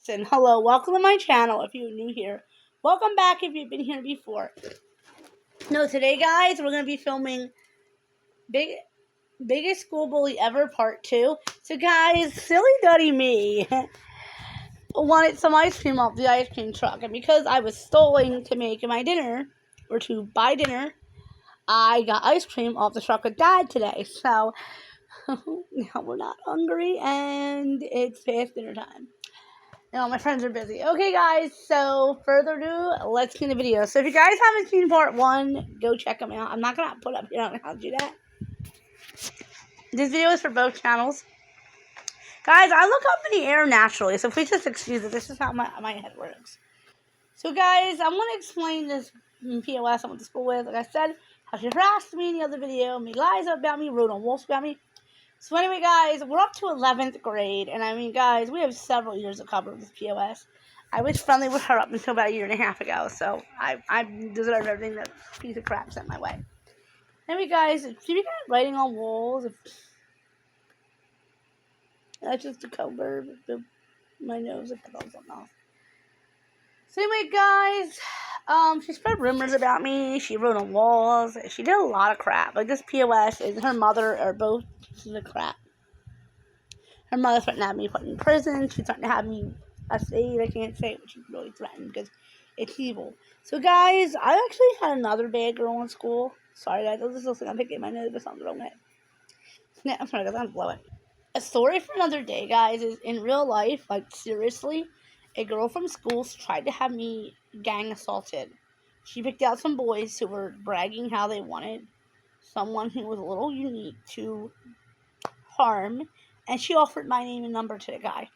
And hello, welcome to my channel if you're new here. Welcome back if you've been here before. No, today guys, we're going to be filming Biggest School Bully Ever Part 2. So guys, silly duddy me wanted some ice cream off the ice cream truck. And because I was stalling to make my dinner, or to buy dinner, I got ice cream off the truck with Dad today. So now we're not hungry and it's past dinner time. No, my friends are busy. Okay, guys, so further ado, let's get in the video. So if you guys haven't seen part 1, go check them out. I'm not going to put up here, I don't know how to do that. This video is for both channels. Guys, I look up in the air naturally, so please just excuse it. This is how my head works. So, guys, I'm going to explain this POS I went to school with. Like I said, how she harassed me in the other video, made lies about me, wrote on walls about me. So anyway, guys, we're up to 11th grade, and I mean, guys, we have several years of cover of this POS. I was friendly with her up until about a year and a half ago, so I deserve everything that piece of crap sent my way. Anyway, guys, she began writing on walls. That's just the cover, my nose, I cut something off. So anyway, guys, she spread rumors about me. She wrote on walls. She did a lot of crap. Like, this POS and her mother are both pieces of crap. Her mother threatened to have me put in prison. She threatened to have me essayed. I can't say it, but she really threatened because it's evil. So, guys, I actually had another bad girl in school. Sorry, guys. I was just listening. I'm picking my nose, but something's wrong with it. I'm sorry, guys. I'm going to blow it. A story for another day, guys, is in real life, like, seriously, a girl from school tried to have me gang assaulted. She picked out some boys who were bragging how they wanted someone who was a little unique to harm, and she offered my name and number to the guy.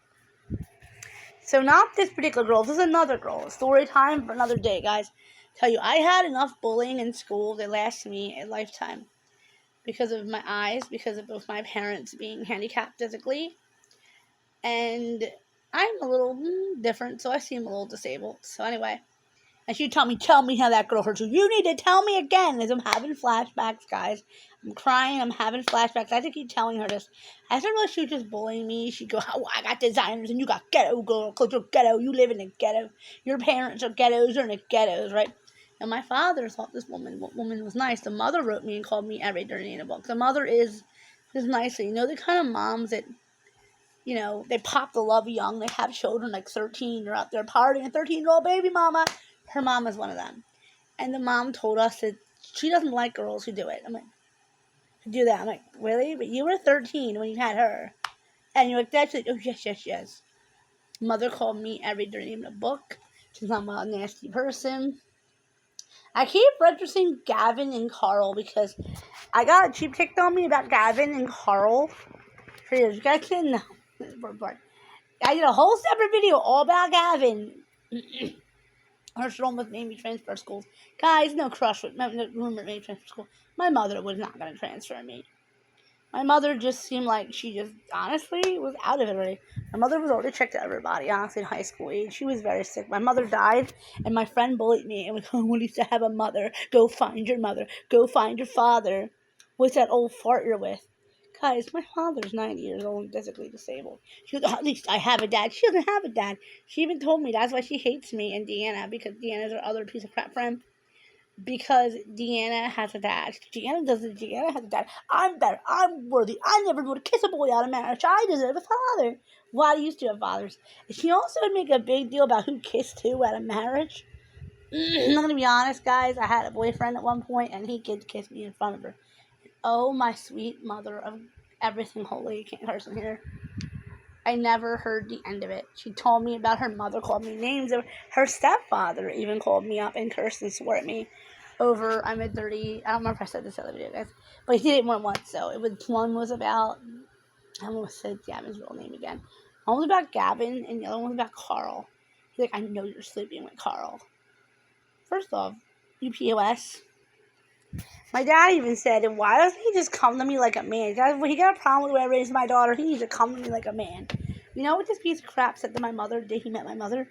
So not this particular girl, this is another girl. Story time for another day, guys. Tell you, I had enough bullying in school that lasted me a lifetime. Because of my eyes, because of both my parents being handicapped physically. And I'm a little different, so I seem a little disabled. So anyway, and she'd tell me how that girl hurt you. You need to tell me again, as I'm having flashbacks, guys. I'm crying, I'm having flashbacks. I have to keep telling her this. I didn't realize she was just bullying me. She'd go, oh, I got designers and you got ghetto, girl, because you're ghetto. You live in the ghetto. Your parents are ghettos, you're in the ghettos, right? And my father thought this woman was nice. The mother wrote me and called me every dirty name in a book. The mother is nice. You know, the kind of moms that, you know, they pop the love young. They have children like 13. They're out there partying. A 13-year-old baby mama. Her mom is one of them. And the mom told us that she doesn't like girls who do it. I'm like, who do that? I'm like, really? But you were 13 when you had her. And you're like, that's it. Oh, yes. Mother called me every dirty name in a book. She's not a nasty person. I keep referencing Gavin and Carl because I got a cheap kicked on me about Gavin and Carl. For years. You guys didn't know. I did a whole separate video all about Gavin. Her almost made me transfer schools. Guys, no rumor made me transfer school. My mother was not going to transfer me. My mother just seemed like she just, honestly, was out of it already. My mother was already checked out everybody, honestly, in high school age. She was very sick. My mother died, and my friend bullied me and was like, oh, we used to have a mother. Go find your mother. Go find your father. What's that old fart you're with? Guys, my father's 90 years old and physically disabled. She goes, at least I have a dad. She doesn't have a dad. She even told me that's why she hates me and Deanna, because Deanna's her other piece of crap friend. Because Deanna has a dad. Deanna has a dad. I'm better. I'm worthy. I never would kiss a boy out of marriage. I deserve a father. Well, I used to have fathers. She also would make a big deal about who kissed who out of marriage. I'm not going to be honest, guys. I had a boyfriend at one point, and he did kiss me in front of her. Oh, my sweet mother of everything holy. Can't curse in here. I never heard the end of it. She told me about her mother, called me names. Her stepfather even called me up and cursed and swore at me over, I'm a dirty, I don't remember if I said this other video, guys, but he did it more than once. So one was about, I almost said Gavin's real name again. One was about Gavin, and the other one was about Carl. He's like, I know you're sleeping with Carl. First off, you POS. My dad even said, why doesn't he just come to me like a man? Guys, when he got a problem with the way I raised my daughter, he needs to come to me like a man. You know what this piece of crap said to my mother the day he met my mother?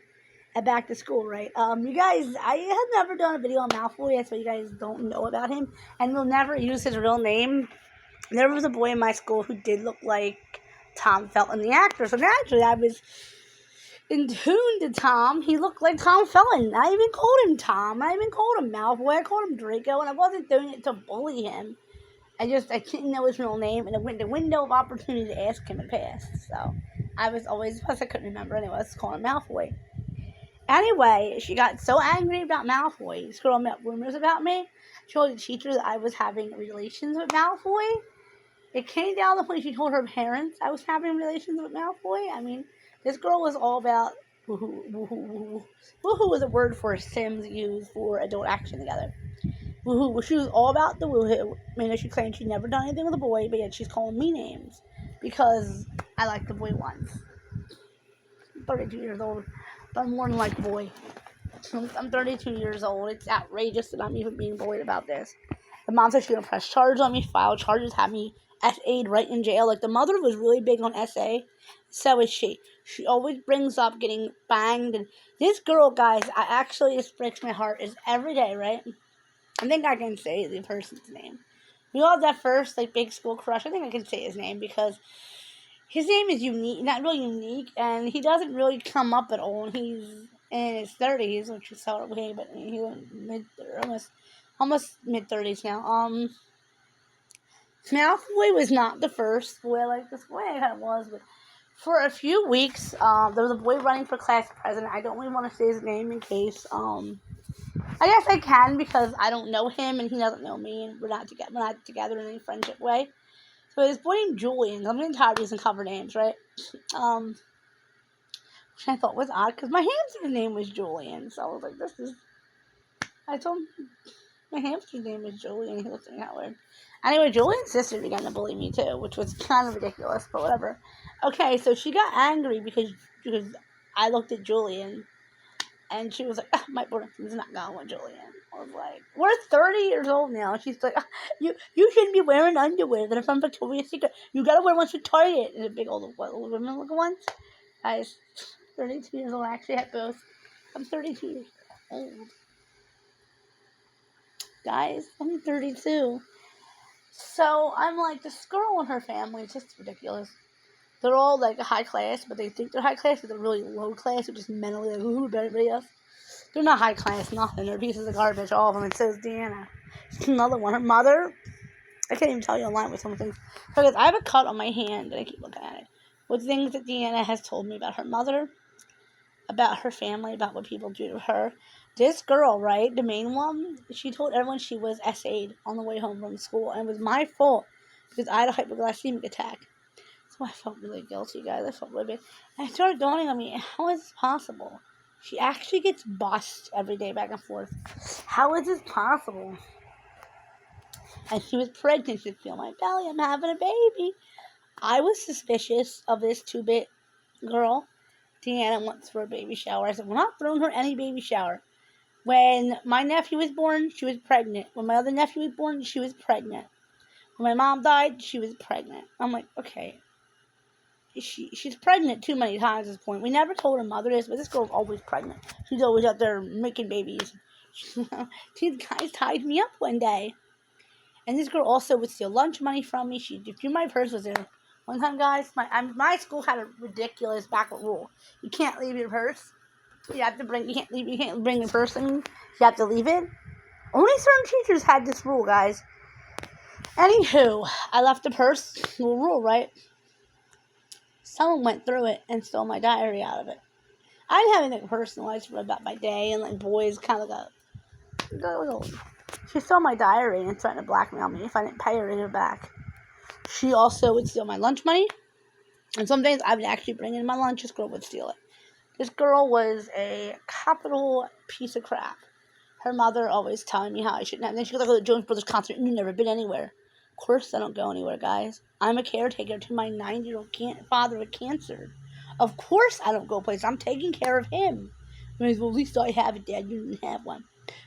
At back to school, right? You guys, I have never done a video on Malfoy. That's why you guys don't know about him. And we'll never use his real name. There was a boy in my school who did look like Tom Felton, the actor. So naturally, I was in tune to Tom. He looked like Tom Felton. I even called him Tom. I even called him Malfoy. I called him Draco, and I wasn't doing it to bully him. I didn't know his real name, and the window of opportunity to ask him had passed. So I was always, plus I couldn't remember anyway, I was calling him Malfoy. Anyway, she got so angry about Malfoy. This girl made up rumors about me. She told the teacher that I was having relations with Malfoy. It came down to the point she told her parents I was having relations with Malfoy. I mean, this girl was all about woohoo. Woohoo was a word for Sims use for adult action together. Woohoo. She was all about the woohoo. I mean, she claimed she'd never done anything with a boy, but yet she's calling me names because I like the boy once. I'm 32 years old, but I'm more than like boy. I'm 32 years old. It's outrageous that I'm even being bullied about this. The mom said she's going to press charges on me, file charges, have me SA'd right in jail. Like, the mother was really big on SA. So is she. She always brings up getting banged. And this girl, guys, this breaks my heart, is every day, right? I think I can say the person's name. We all had that first, big school crush. I think I can say his name because his name is unique, not really unique, and he doesn't really come up at all. And he's in his 30s, which is so weird, but he's almost mid-30s now. Malfoy was not the first boy like this. Boy, I kind of was, but for a few weeks, there was a boy running for class president. I don't really want to say his name in case, I guess I can because I don't know him and he doesn't know me, and we're not together in any friendship way. So this boy named Julian. I'm getting tired of using cover names, right? Which I thought was odd because my hamster's name was Julian. So I was like, I told him my hamster's name is Julian. He looked at me that weird. Anyway, Julian's sister began to bully me too, which was kind of ridiculous, but whatever. Okay, so she got angry because I looked at Julian, and she was like, my boyfriend's not going with Julian. I was like, we're 30 years old now. She's like, you shouldn't be wearing underwear that are from Victoria's Secret. You gotta wear ones from Target. And a big old women looking ones. Guys, 32 years old. I actually had both. I'm 32 years old. Guys, I'm 32. So I'm like, this girl and her family is just ridiculous. They're all high class, but they think they're high class, but they're really low class, which is mentally better than everybody else. They're not high class, nothing. They're pieces of garbage, all of them. And so is Deanna. Another one. Her mother, I can't even tell you online with some things. Because I have a cut on my hand, and I keep looking at it. With things that Deanna has told me about her mother, about her family, about what people do to her. This girl, right, the main one, she told everyone she was SA'd on the way home from school. And it was my fault because I had a hypoglycemic attack. So I felt really guilty, guys. I felt really bad. And it started dawning on me, how is this possible? She actually gets bussed every day back and forth. How is this possible? And she was pregnant. She'd feel my belly. I'm having a baby. I was suspicious of this 2-bit girl. Deanna went for a baby shower. I said, we're not throwing her any baby shower. When my nephew was born, she was pregnant. When my other nephew was born, she was pregnant. When my mom died, she was pregnant. I'm like, okay. She's pregnant too many times at this point. We never told her mother this, but this girl's always pregnant. She's always out there making babies. These guys tied me up one day. And this girl also would steal lunch money from me. My purse was there. One time, guys, my school had a ridiculous backward rule. You can't leave your purse. You can't bring your purse in. You have to leave it. Only certain teachers had this rule, guys. Anywho, I left the purse. Little rule, right? Someone went through it and stole my diary out of it. I didn't have anything personal. I just read about my day and boys kind of she stole my diary and threatened to blackmail me if I didn't pay her it back. She also would steal my lunch money. And some days I would actually bring in my lunch. This girl would steal it. This girl was a capital piece of crap. Her mother always telling me how I shouldn't have. And then she goes to the Jonas Brothers concert and you've never been anywhere. Of course I don't go anywhere, guys. I'm a caretaker to my 90-year-old father with cancer. Of course I don't go places. I'm taking care of him. Well, at least I have a dad. You didn't have one.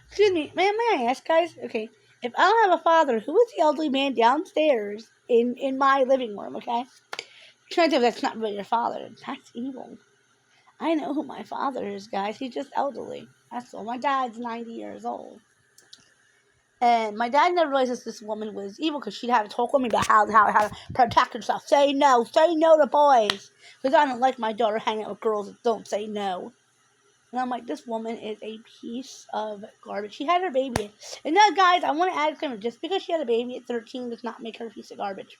Excuse me, may I ask, guys? Okay, if I don't have a father, who is the elderly man downstairs in my living room, okay? You're trying to tell me that's not really your father. That's evil. I know who my father is, guys. He's just elderly. That's all. My dad's 90 years old. And my dad never realized this woman was evil because she'd have to talk with me about how to protect herself. Say no to boys. Because I don't like my daughter hanging out with girls that don't say no. And I'm like, this woman is a piece of garbage. She had her baby. And now, guys, I want to add a disclaimer. Just because she had a baby at 13 does not make her a piece of garbage.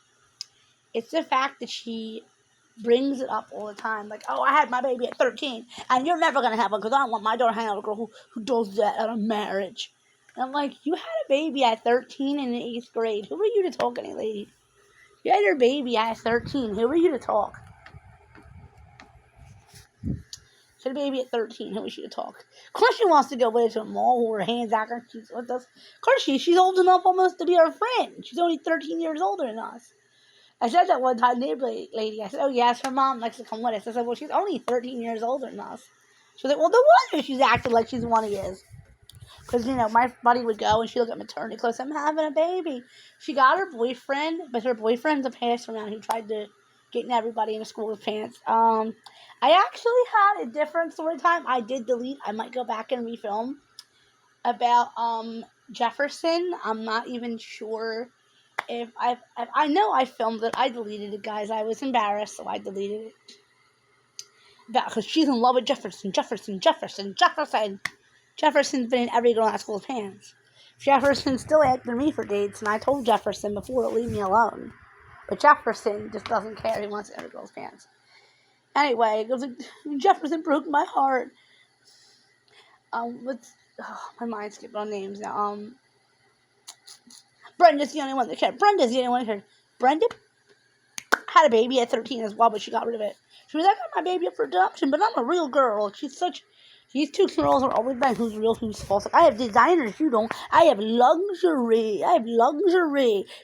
It's the fact that she brings it up all the time. Like, oh, I had my baby at 13, and you're never going to have one because I don't want my daughter hanging out with a girl who does that out of marriage. And I'm like, you had a baby at 13 in the 8th grade. Who are you to talk any lady? You had your baby at 13. Who are you to talk? She had a baby at 13. Who was she to talk? Of course she wants to go with us to a mall with her hands out and she's with us. Of course she's old enough almost to be our friend. She's only 13 years older than us. I said that one time, neighbor lady. I said, oh, yes, her mom likes to come with us. I said, well, she's only 13 years older than us. She was like, well, no wonder she's acting like she's one of his. Because, my buddy would go and she'd look at maternity clothes. I'm having a baby. She got her boyfriend, but her boyfriend's a pastor now who tried to get in everybody in the school with pants. I actually had a different story time. I did delete. I might go back and refilm about Jefferson. I'm not even sure if I know I filmed it. I deleted it, guys. I was embarrassed, so I deleted it. Because she's in love with Jefferson. Jefferson's been in every girl in that school's pants. Jefferson's still after me for dates, and I told Jefferson before to leave me alone. But Jefferson just doesn't care. He wants every girl's pants. Anyway, it goes, Jefferson broke my heart. My mind skipped on names now. Brenda's the only one that cared. Brenda had a baby at 13 as well, but she got rid of it. She was like, I got my baby up for adoption, but I'm a real girl. These two girls are always been who's real, who's false. Like, I have designers, you don't. I have luxury.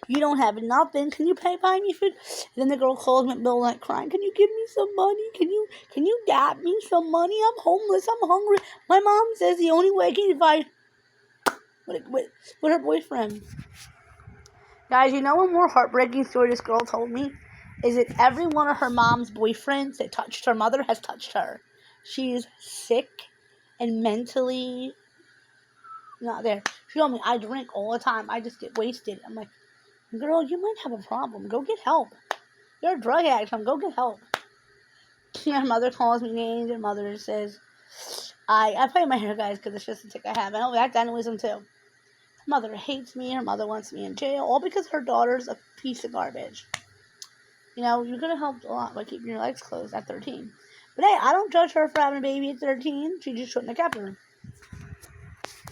You don't have nothing. Can you buy me food? And then the girl calls me at middle of the night crying, can you give me some money? Can you dap me some money? I'm homeless. I'm hungry. My mom says the only way I can find with her boyfriend. Guys, a more heartbreaking story this girl told me is that every one of her mom's boyfriends that touched her mother has touched her. She's sick and mentally not there. She told me, I drink all the time. I just get wasted. I'm like, girl, you might have a problem. Go get help. You're a drug addict. Go get help. Her mother calls me names. Her mother says, I play my hair, guys, because it's just a tick I have. I know that dynamism too. Her mother hates me. Her mother wants me in jail. All because her daughter's a piece of garbage. You could have helped a lot by keeping your legs closed at 13. But hey, I don't judge her for having a baby at 13. She just shouldn't have kept her.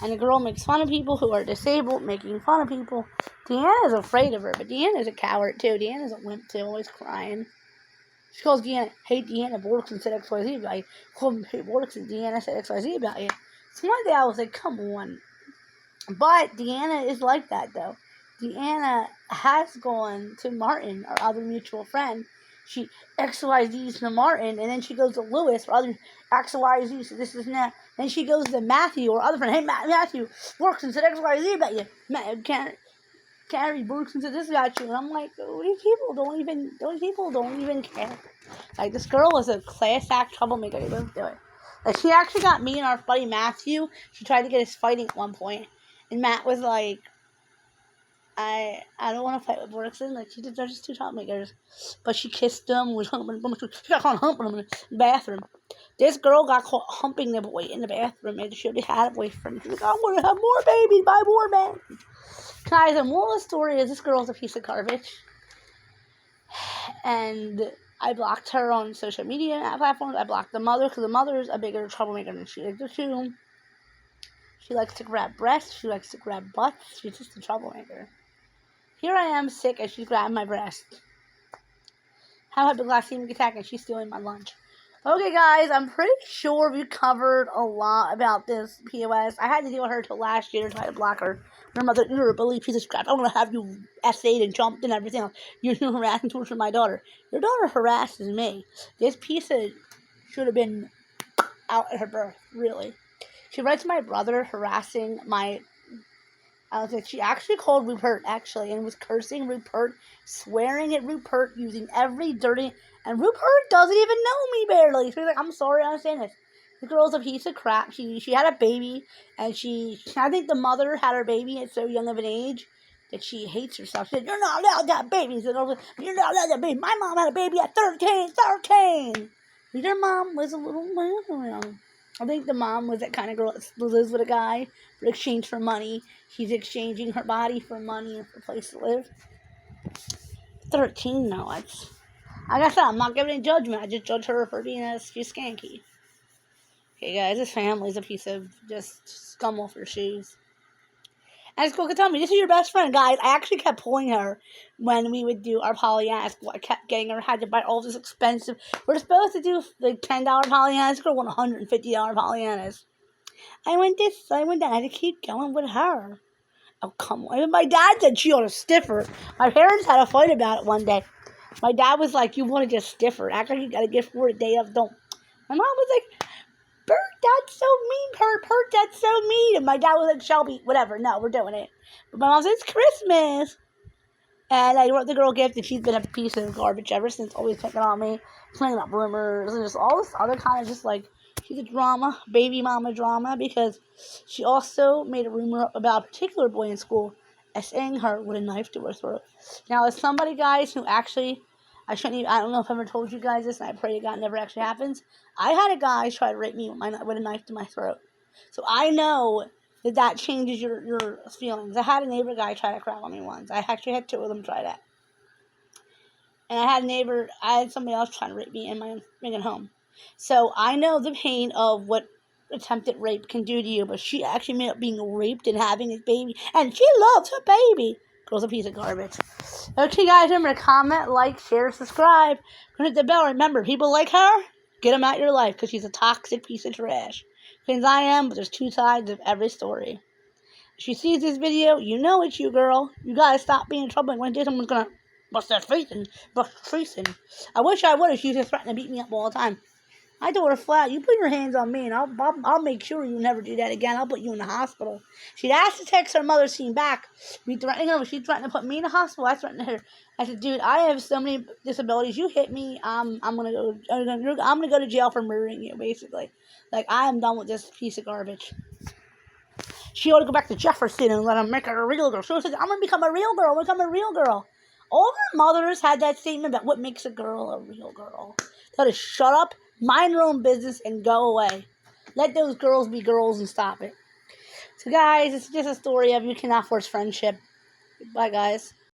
And the girl makes fun of people who are disabled, making fun of people. Deanna's afraid of her, but Deanna's a coward too. Deanna's a wimp too, always crying. She calls Deanna, hey Deanna, Borkson said XYZ about you. Call me, hey Borkson, Deanna said XYZ about you. So one day I was like, come on. But Deanna is like that though. Deanna has gone to Martin, our other mutual friend. She XYZ's to Martin, and then she goes to Lewis, or other XYZ, so this is now. Then she goes to Matthew, or other friend, hey Matthew, Borkson said XYZ about you. Carrie Borkson said this about you. And I'm like, these people don't even care. Like, this girl is a class act troublemaker. They both do it. Like, she actually got me and our buddy Matthew. She tried to get us fighting at one point, and Matt was like, I don't want to fight with Borkson. Like, they're just two troublemakers. But she kissed him. She got caught humping him in the bathroom. This girl got caught humping the boy in the bathroom, and she already had a boyfriend. She's like, I'm going to have more babies, buy more men. Guys, the moral of the story is this girl's a piece of garbage. And I blocked her on social media platforms. I blocked the mother, because the mother's a bigger troublemaker than she is. She likes to grab breasts. She likes to grab butts. She's just a troublemaker. Here I am, sick, and she's grabbing my breast. How hypoglycemic attack, and she's stealing my lunch. Okay, guys, I'm pretty sure we covered a lot about this POS. I had to deal with her till last year to try to block her. Her mother, you're a bully piece of crap. I'm going to have you essayed and jumped and everything else. You're harassing towards my daughter. Your daughter harasses me. This piece of should have been out at her birth, really. She writes my brother harassing my... she actually called Rupert, and was cursing Rupert, swearing at Rupert, using every dirty... And Rupert doesn't even know me barely. So he's like, I'm sorry, I understand this. The girl's a piece of crap. She had a baby, and I think the mother had her baby at so young of an age that she hates herself. She said, "You're not allowed to have babies." And "You're not allowed to have babies. My mom had a baby at 13. Your mom was a little, I think the mom was that kind of girl that lives with a guy for exchange for money. She's exchanging her body for money and for a place to live. 13, no, it's... Like I said, I'm not giving any judgment. I just judge her for being she's skanky. Okay, guys, this family's a piece of just scum off her shoes. And School could tell me, this is your best friend, guys. I actually kept pulling her when we would do our Pollyanna School. I kept getting her, had to buy all this expensive... We're supposed to do like $10 Pollyanna School, $150 Pollyannas. I went this, I went that. I had to keep going with her. Oh, come on. My dad said she ought to stiff her. My parents had a fight about it one day. My dad was like, "You want to just stiff her. Act like you got to give her a day of don't." My mom was like, "Bert, that's so mean, Bert, that's so mean." And my dad was like, "Shelby, whatever. No, we're doing it." But my mom said, "It's Christmas." And I wrote the girl a gift, and she's been a piece of garbage ever since, always picking on me, playing up rumors, and just all this other kind of just like, she's a drama, baby mama drama, because she also made a rumor up about a particular boy in school essaying her with a knife to her throat. Now, as somebody, guys, who actually, I don't know if I ever told you guys this, and I pray to God it never actually happens. I had a guy try to rape me with a knife to my throat. So I know that changes your feelings. I had a neighbor guy try to crap on me once. I actually had 2 of them try that. And I had somebody else trying to rape me in my freaking home. So I know the pain of what attempted rape can do to you, but she actually ended up being raped and having his baby, and she loves her baby. Girl's a piece of garbage. Okay, guys, remember to comment, like, share, subscribe. Hit the bell. Remember, people like her, get them out of your life, because she's a toxic piece of trash. Because I am, but there's 2 sides of every story. If she sees this video, you know it's you, girl. You gotta stop being in trouble. And one day someone's gonna bust her face in. I wish I would if she was just threatening to beat me up all the time. I told her flat, you put your hands on me, and I'll make sure you never do that again. I'll put you in the hospital. She'd asked to text her mother's team back. We threatening her. She threatened to put me in the hospital. I threatened her. I said, dude, I have so many disabilities. You hit me, I'm gonna go to jail for murdering you, basically. Like, I am done with this piece of garbage. She ought to go back to Jefferson and let him make her a real girl. She said, I'm gonna become a real girl. All their mothers had that statement about what makes a girl a real girl. Tell her to shut up, mind your own business, and go away. Let those girls be girls and stop it. So, guys, it's just a story of you cannot force friendship. Bye, guys.